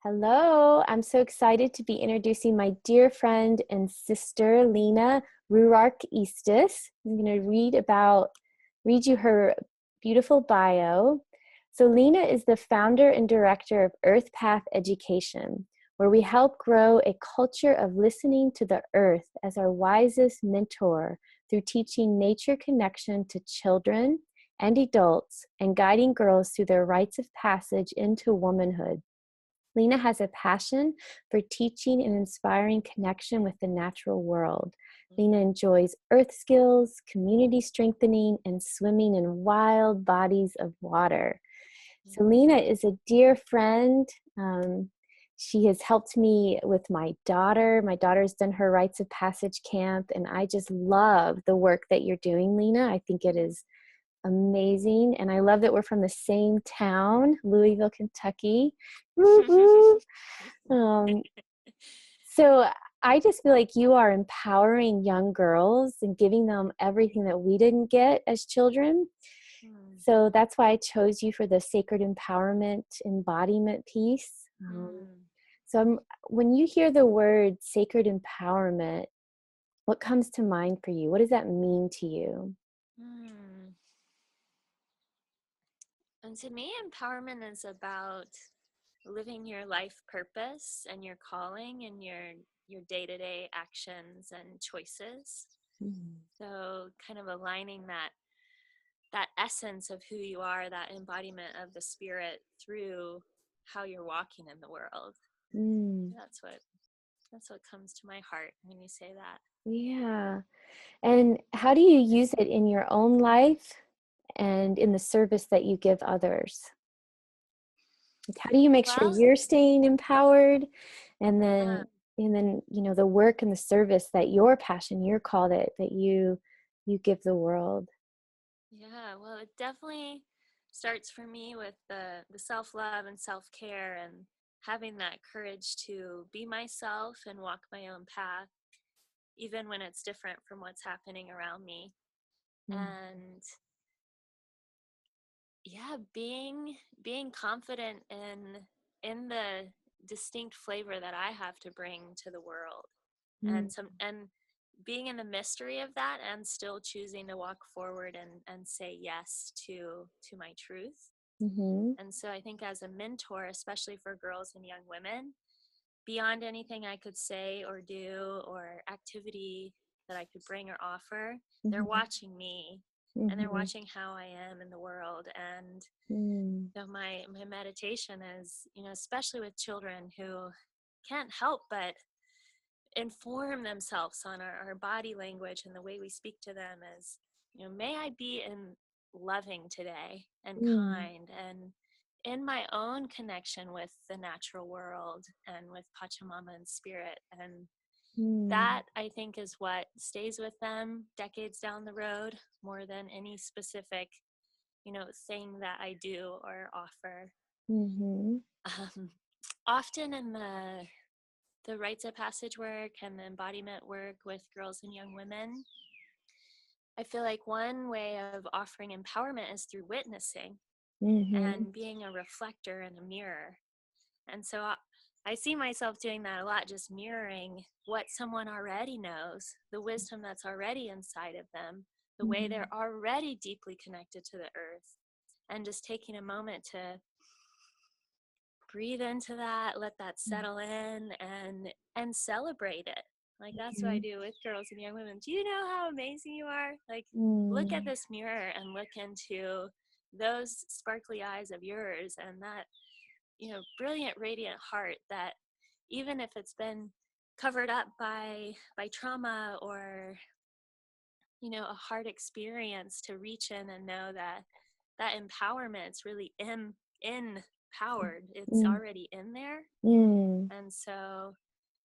Hello, I'm so excited to be introducing my dear friend and sister, Lena Ruark-Eastes. I'm going to read you her beautiful bio. So Lena is the founder and director of Earth Path Education, where we help grow a culture of listening to the earth as our wisest mentor through teaching nature connection to children and adults and guiding girls through their rites of passage into womanhood. Lena has a passion for teaching and inspiring connection with the natural world. Lena enjoys earth skills, community strengthening, and swimming in wild bodies of water. So Lena is a dear friend. She has helped me with my daughter. My daughter's done her rites of passage camp, and I just love the work that you're doing, Lena. I think it is amazing. And I love that we're from the same town, Louisville, Kentucky. Woo-hoo. Um, so I just feel like you are empowering young girls and giving them everything that we didn't get as children. So that's why I chose you for the sacred empowerment embodiment piece. When you hear the word sacred empowerment, what comes to mind for you? What does that mean to you? And to me, empowerment is about living your life purpose and your calling and your day-to-day actions and choices. So kind of aligning that essence of who you are, that embodiment of the spirit through how you're walking in the world. That's what comes to my heart when you say that. Yeah. And how do you use it in your own life and in the service that you give others? Like, how do you make sure Well, you're staying empowered and then the work and the service that your passion, your call that you give the world? Yeah, well, it definitely starts for me with the self-love and self-care and having that courage to be myself and walk my own path, even when it's different from what's happening around me. And yeah, being confident in the distinct flavor that I have to bring to the world. And being in the mystery of that and still choosing to walk forward and say yes to my truth. And so I think as a mentor, especially for girls and young women, beyond anything I could say or do or activity that I could bring or offer, they're watching me and they're watching how I am in the world. And so my meditation is, especially with children who can't help but inform themselves on our body language and the way we speak to them is, may I be in loving today and kind and in my own connection with the natural world and with Pachamama and spirit. And that, I think, is what stays with them decades down the road more than any specific, thing that I do or offer. Often in the rites of passage work and the embodiment work with girls and young women, I feel like one way of offering empowerment is through witnessing and being a reflector and a mirror. And so I see myself doing that a lot, just mirroring what someone already knows, the wisdom that's already inside of them, the way they're already deeply connected to the earth, and just taking a moment to breathe into that, let that settle in, and celebrate it. Like, that's what I do with girls and young women. Do you know how amazing you are? Like, look at this mirror and look into those sparkly eyes of yours and that, brilliant, radiant heart that even if it's been covered up by trauma or, a hard experience, to reach in and know that that empowerment's really empowered. It's already in there. And so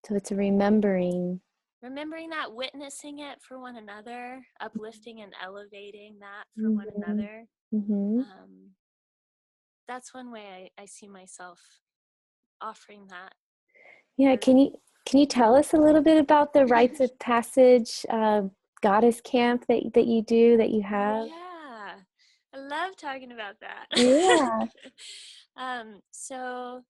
it's remembering that, witnessing it for one another, uplifting and elevating that for one another. That's one way I see myself offering that. Yeah, can you tell us a little bit about the rites of passage goddess camp that you do, that you have? Yeah, I love talking about that. Yeah. So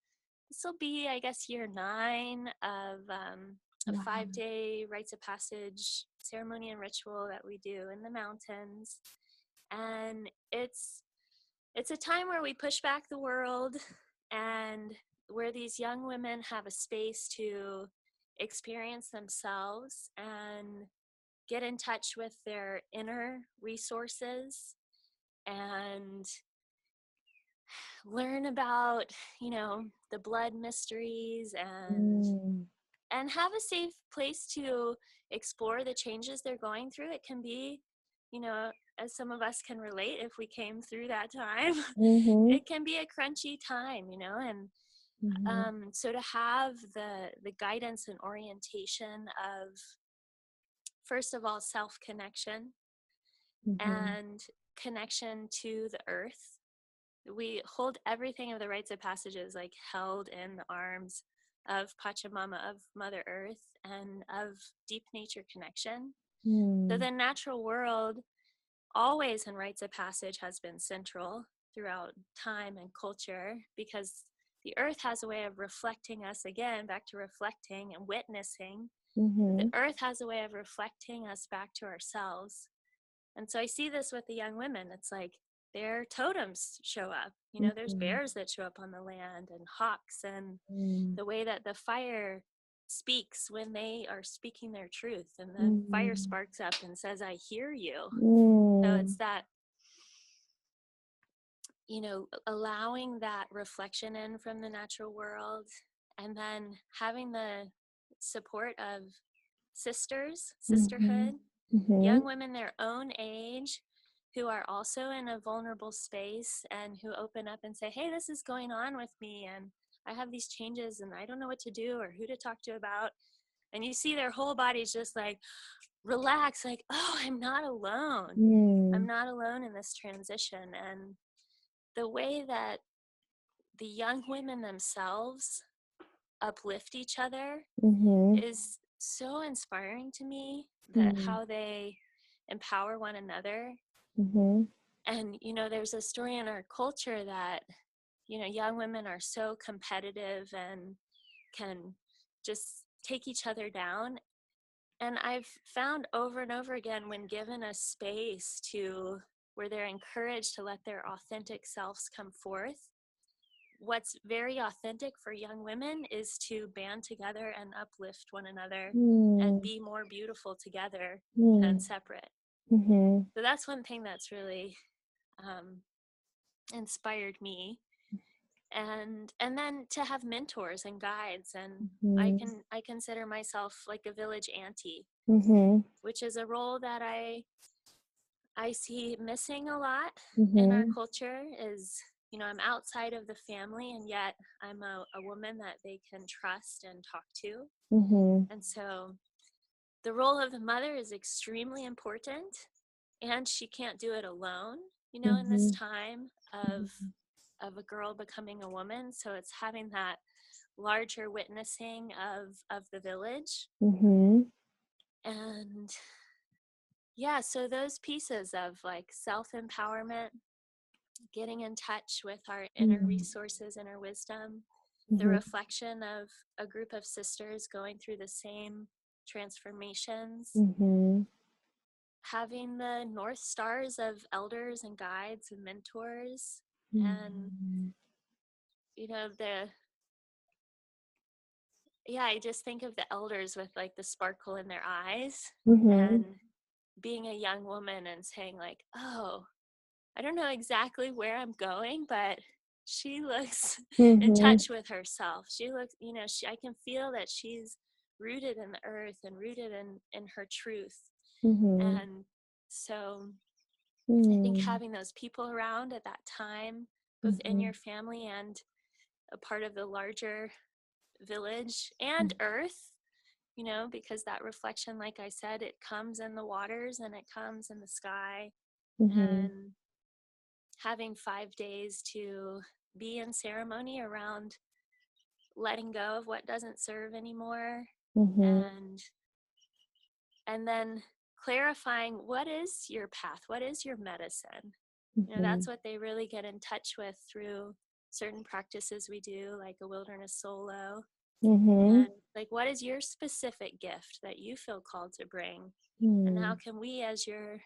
this will be, I guess, year 9 of a Wow. 5-day rites of passage ceremony and ritual that we do in the mountains. And it's a time where we push back the world, and where these young women have a space to experience themselves and get in touch with their inner resources and learn about, the blood mysteries, Mm. and have a safe place to explore the changes they're going through. It can be, as some of us can relate if we came through that time, Mhm. it can be a crunchy time, and Mhm. so to have the guidance and orientation of, first of all, self connection Mhm. and connection to the earth. We hold everything of the rites of passages like held in the arms of Pachamama, of Mother Earth, and of deep nature connection. So Mm. the natural world, always in rites of passage, has been central throughout time and culture, because the earth has a way of reflecting us, again, back to reflecting and witnessing. The Mhm. earth has a way of reflecting us back to ourselves. And so I see this with the young women. It's like their totems show up. There's Mhm. bears that show up on the land, and hawks, and Mm. the way that the fire speaks when they are speaking their truth. And the fire Mm. sparks up and says, I hear you. So it's Mm. that, allowing that reflection in from the natural world, and then having the support of sisters, sisterhood, Mhm. Mhm. young women their own age, who are also in a vulnerable space and who open up and say, hey, this is going on with me, and I have these changes and I don't know what to do or who to talk to about. And you see their whole bodies just like relax, like, oh, I'm not alone. I'm Mm. not alone in this transition. And the way that the young women themselves uplift each other Mhm. is so inspiring to me, that Mm. how they empower one another. Mhm. And there's a story in our culture that young women are so competitive and can just take each other down. And I've found over and over again, when given a space to where they're encouraged to let their authentic selves come forth, what's very authentic for young women is to band together and uplift one another and Mm. be more beautiful together than Mm. separate. Mhm. So that's one thing that's really um, inspired me. And then to have mentors and guides, and Mhm. I consider myself like a village auntie, Mhm. which is a role that I see missing a lot in our Mhm. culture. Is, I'm outside of the family, and yet I'm a woman that they can trust and talk to. Mhm. And so the role of the mother is extremely important, and she can't do it alone, in this Mhm. time of a girl becoming a woman. So it's having that larger witnessing of the village. Mhm. And yeah, so those pieces of like self-empowerment, getting in touch with our inner Mhm. resources, inner wisdom, the Mhm. reflection of a group of sisters going through the same transformations, Mhm. having the north stars of elders and guides and mentors, and Mhm. the yeah, I just think of the elders with like the sparkle in their eyes, Mhm. and being a young woman and saying like, oh, I don't know exactly where I'm going, but she looks in Mhm. touch with herself. She looks, I can feel that she's rooted in the earth and rooted in her truth. Mhm. And so I think Mhm. having those people around at that time, both in Mhm. your family and a part of the larger village and earth, because that reflection, like I said, it comes in the waters and it comes in the sky. Mhm. And having 5 days to be in ceremony around letting go of what doesn't serve anymore, Mhm. and then clarifying what is your path, what is your medicine. That's Mhm. what they really get in touch with through certain practices we do, like a wilderness solo. Mm-hmm. And like, what is your specific gift that you feel called to bring? And how Mm. can we, as your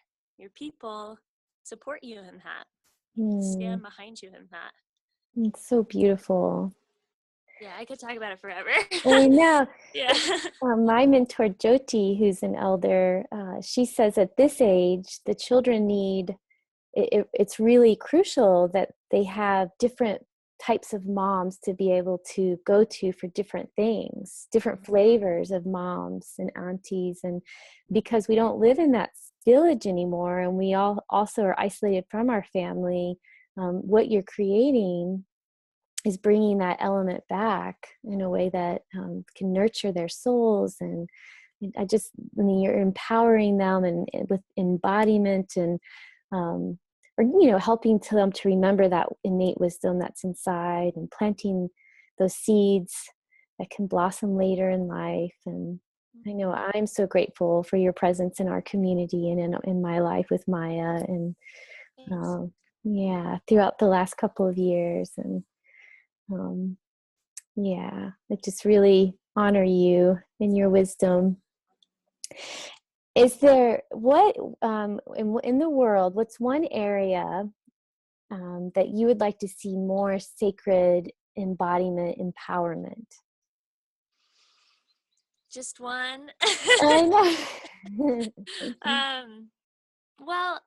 people, support you in that, Mm. stand behind you in that? It's so beautiful. Yeah, I could talk about it forever. I know. Yeah. My mentor, Jyoti, who's an elder, she says at this age, the children need, it's really crucial that they have different types of moms to be able to go to for different things, different Mm-hmm. flavors of moms and aunties. And because we don't live in that village anymore, and we all also are isolated from our family, what you're creating is bringing that element back in a way that can nurture their souls. And I mean, you're empowering them and with embodiment and um, or helping to them to remember that innate wisdom that's inside and planting those seeds that can blossom later in life. And I know Mm-hmm. I'm so grateful for your presence in our community and in my life with Maya and Thanks. um, yeah, throughout the last couple of years. And um, yeah, I just really honor you and your wisdom. Is there what in the world? What's one area that you would like to see more sacred embodiment, empowerment? Just one. I know. um, well,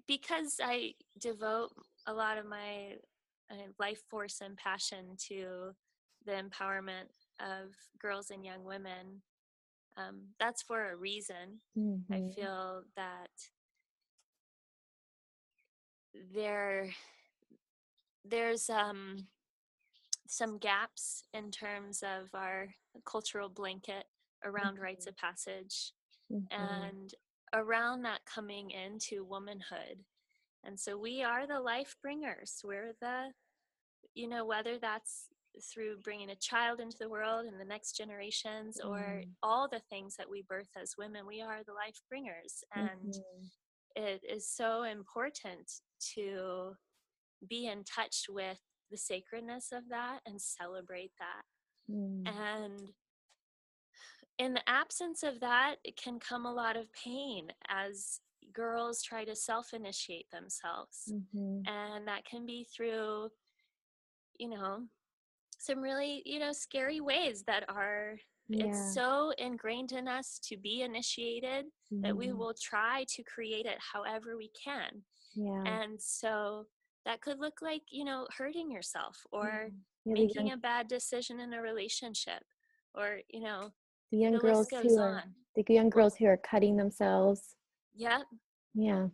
because I devote a lot of my life force and passion to the empowerment of girls and young women, that's for a reason. I Mhm. feel that there there's some gaps in terms of our cultural blanket around rites of passage Mhm. and around that coming into womanhood. And so we are the life bringers. We're the, whether that's through bringing a child into the world and the next generations or Mhm. all the things that we birth as women, we are the life bringers. And Mhm. it is so important to be in touch with the sacredness of that and celebrate that. And in the absence of that, it can come a lot of pain as girls try to self initiate themselves. Mhm. And that can be through, you know, some really, scary ways that are, it's Yeah. so ingrained in us to be initiated that we Mhm. will try to create it however we can. Yeah. And so that could look like, hurting yourself Yeah. or Yeah, making a bad decision in a relationship or, the young the girls list goes who are on. the young Well, girls who are cutting themselves. yep, Yeah.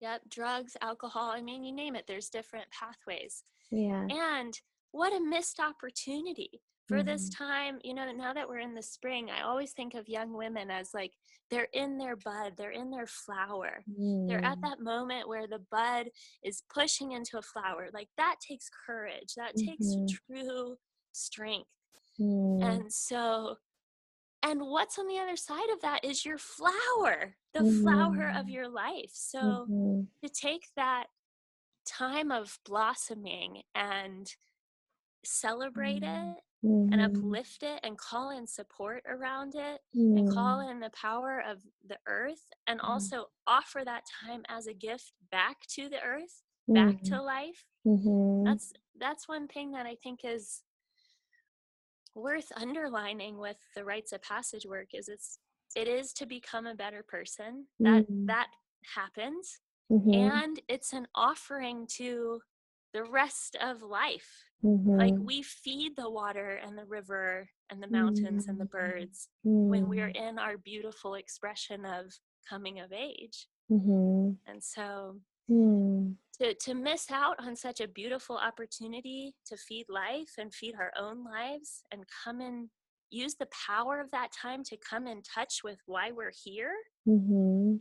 yep, drugs, alcohol, I mean, you name it, there's different pathways. Yeah. And what a missed opportunity for this Mhm. time. Now that we're in the spring, I always think of young women as like they're in their bud, they're in their flower. They're at Mm. that moment where the bud is pushing into a flower. Like that takes courage, that takes Mhm. true strength. Mm. And so, and what's on the other side of that is your flower, the flower of Mhm. your life. So Mhm. to take that time of blossoming and celebrate Mhm. it and Mhm. uplift it and call in support around it and call Mm. in the power of the earth and Mm. also offer that time as a gift back to the earth, back Mm. to life. Mhm. That's one thing that I think is worth underlining with the rites of passage work is it is to become a better person. Mm. That happens, Mhm. and it's an offering to the rest of life. Like Mhm. we feed the water and the river and the mountains and the Mm. birds when we're Mm. in our beautiful expression of coming of age. Mhm. And so Mm. to miss out on such a beautiful opportunity to feed life and feed our own lives and come and use the power of that time to come in touch with why we're here, Mhm.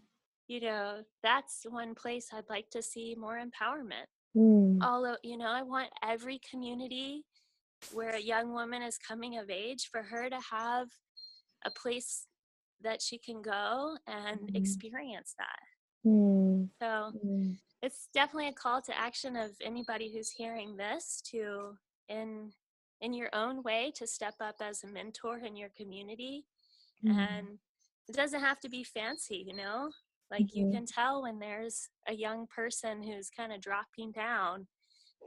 that's one place I'd like to see more empowerment. Mm. Although, I want every community where a young woman is coming of age for her to have a place that she can go and Mhm. experience that. Mm. So Mm. it's definitely a call to action of anybody who's hearing this to, in in your own way, to step up as a mentor in your community. Mm-hmm. And it doesn't have to be fancy, like you can tell when there's a young person who's kind of dropping down,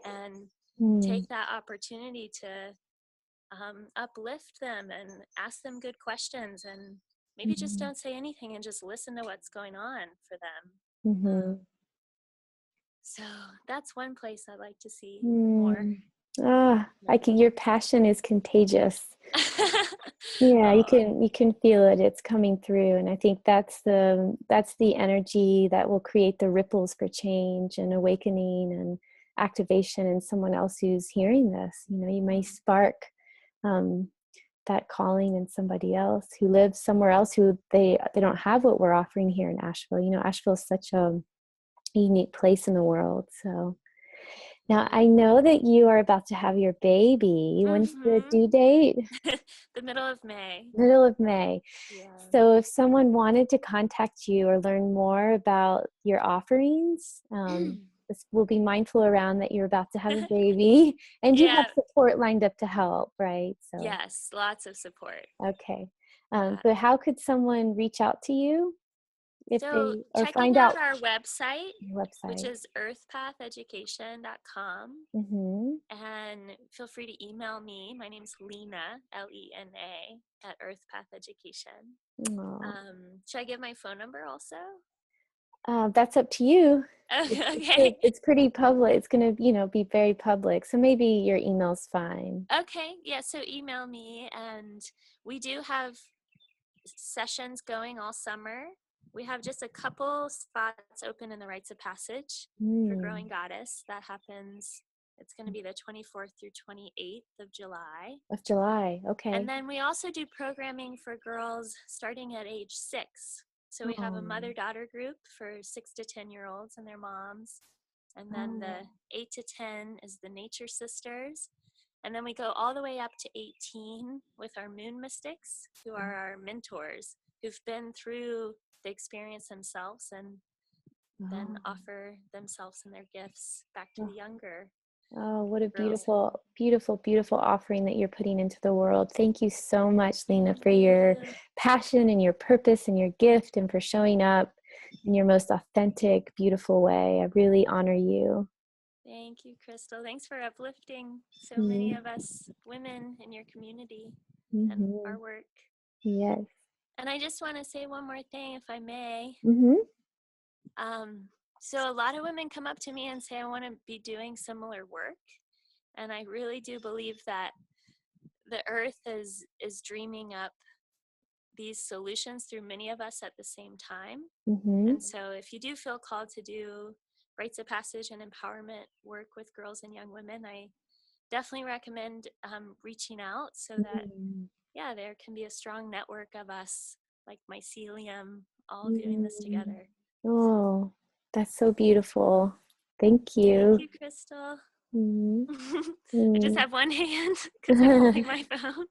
and Mm-hmm. take that opportunity to uplift them and ask them good questions, and maybe just Mm-hmm. don't say anything and just listen to what's going on for them. Mm-hmm. So that's one place I'd like to see more. Mm. Ah, your passion is contagious. Yeah, Oh, you can feel it. It's coming through, and I think that's the energy that will create the ripples for change and awakening and activation in someone else who's hearing this. You know, you may spark um, that calling in somebody else who lives somewhere else who they don't have what we're offering here in Asheville. You know, Asheville is such a unique place in the world. So now I know that you are about to have your baby. When's the mm-hmm. due date? The middle of May. Middle of May. Yeah. So if someone wanted to contact you or learn more about your offerings, we'll be mindful around that you're about to have a baby and you have Yeah. support lined up to help, right? So, Yes, lots of support. okay. Yeah. But how could someone reach out to you if So they, or checking find out out our website, your which website? is earthpatheducation.com, Mm-hmm. and feel free to email me. My name's Lena, Lena, at earthpatheducation. Oh, Should I give my phone number also? that's up to you. Okay. It's pretty public. It's going to, be very public. So maybe your email's fine. Okay. Yeah. So email me, and we do have sessions going all summer. We have just a couple spots open in the Rites of Passage for Mm, Growing Goddess. That happens, it's going to be the 24th through 28th of July. of July. And Okay. then we also do programming for girls starting at age 6. So we have a Oh, mother-daughter group for 6 to 10-year-olds and their moms. And then the oh, 8 to 10 is the Nature Sisters. And then we go all the way up to 18 with our moon mystics, who are our mentors, who've been through the experience themselves and then oh, offer themselves and their gifts back to the oh, younger oh, what a girls and beautiful, beautiful, beautiful offering that you're putting into the world. Thank you so much, Lena, thank for your you. passion and your purpose and your gift and for showing up in your most authentic, beautiful way. I really honor you. Thank you, Crystal. Thanks for uplifting so many Mm-hmm. of us women in your community and Mm-hmm. our work. Yes. And I just want to say one more thing, if I may. Mm-hmm. Um, so a lot of women come up to me and say, I want to be doing similar work. And I really do believe that the earth is dreaming up these solutions through many of us at the same time. Mm-hmm. And so if you do feel called to do rites of passage and empowerment work with girls and young women, I definitely recommend reaching out so that, yeah, there can be a strong network of us, like mycelium, all doing this Mm-hmm. together. Oh, that's so beautiful. Thank Thank you. you, Crystal. Mm-hmm. I just Mm. have one hand because I'm holding my phone.